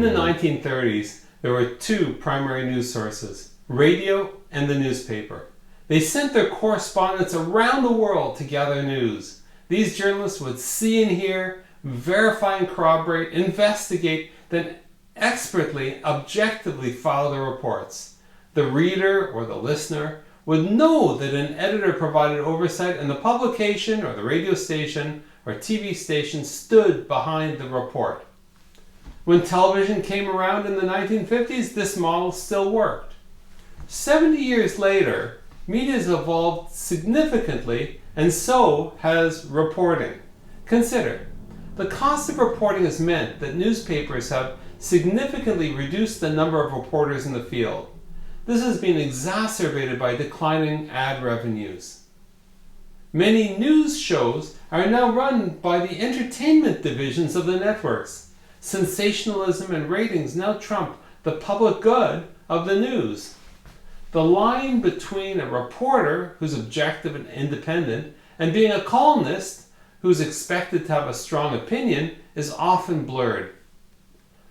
the 1930s, there were two primary news sources, radio and the newspaper. They sent their correspondents around the world to gather news. These journalists would see and hear, verify and corroborate, investigate, then expertly, objectively file their reports. The reader or the listener would know that an editor provided oversight and the publication or the radio station or TV station stood behind the report. When television came around in the 1950s, this model still worked. 70 years later, media has evolved significantly, and so has reporting. Consider, the cost of reporting has meant that newspapers have significantly reduced the number of reporters in the field. This has been exacerbated by declining ad revenues. Many news shows are now run by the entertainment divisions of the networks. Sensationalism and ratings now trump the public good of the news. The line between a reporter who's objective and independent and being a columnist who's expected to have a strong opinion is often blurred.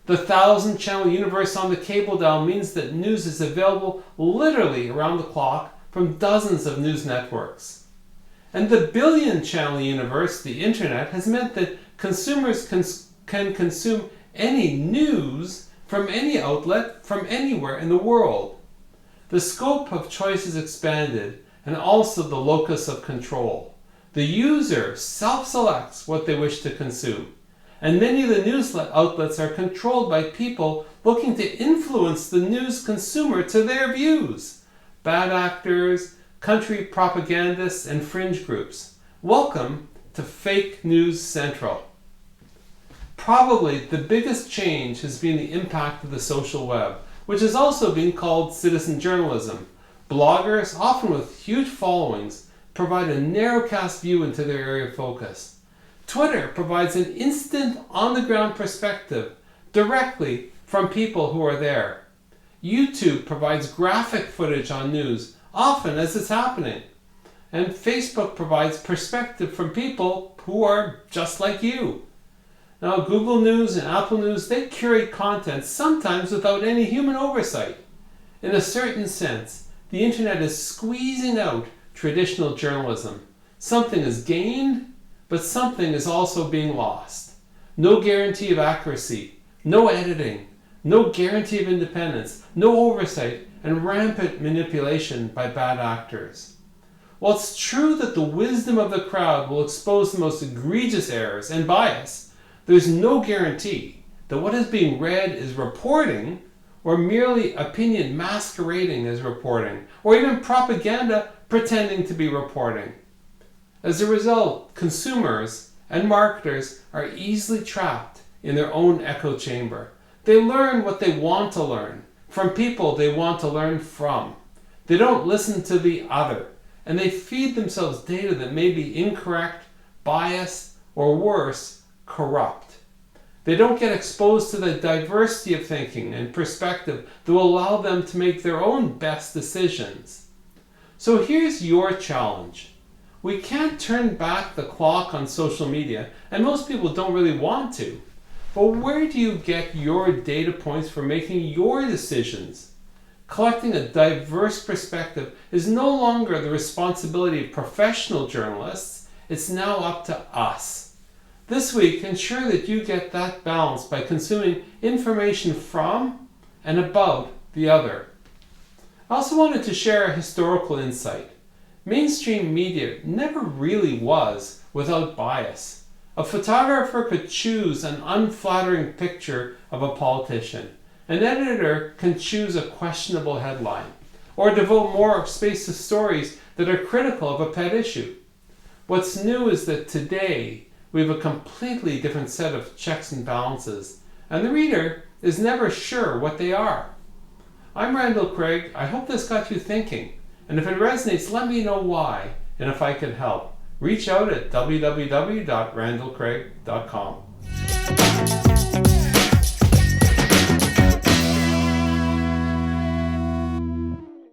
The 1,000-channel universe on the cable dial means that news is available literally around the clock from dozens of news networks. And the billion-channel universe, the internet, has meant that consumers can consume any news from any outlet from anywhere in the world. The scope of choice is expanded, and also the locus of control. The user self-selects what they wish to consume, and many of the news outlets are controlled by people looking to influence the news consumer to their views. Bad actors, country propagandists, and fringe groups. Welcome to Fake News Central. Probably the biggest change has been the impact of the social web, which has also been called citizen journalism. Bloggers, often with huge followings, provide a narrowcast view into their area of focus. Twitter provides an instant, on-the-ground perspective directly from people who are there. YouTube provides graphic footage on news, often as it's happening. And Facebook provides perspective from people who are just like you. Now, Google News and Apple News, they curate content, sometimes without any human oversight. In a certain sense, the internet is squeezing out traditional journalism. Something is gained, but something is also being lost. No guarantee of accuracy, no editing, no guarantee of independence, no oversight, and rampant manipulation by bad actors. While it's true that the wisdom of the crowd will expose the most egregious errors and bias, there's no guarantee that what is being read is reporting, or merely opinion masquerading as reporting, or even propaganda pretending to be reporting. As a result, consumers and marketers are easily trapped in their own echo chamber. They learn what they want to learn from people they want to learn from. They don't listen to the other, and they feed themselves data that may be incorrect, biased, or worse, corrupt. They don't get exposed to the diversity of thinking and perspective that will allow them to make their own best decisions. So here's your challenge. We can't turn back the clock on social media, and most people don't really want to. But where do you get your data points for making your decisions? Collecting a diverse perspective is no longer the responsibility of professional journalists. It's now up to us. This week, ensure that you get that balance by consuming information from and about the other. I also wanted to share a historical insight. Mainstream media never really was without bias. A photographer could choose an unflattering picture of a politician. An editor can choose a questionable headline, or devote more space to stories that are critical of a pet issue. What's new is that today we have a completely different set of checks and balances, and the reader is never sure what they are. I'm Randall Craig. I hope this got you thinking, and if it resonates, let me know why, and if I can help. Reach out at www.randallcraig.com.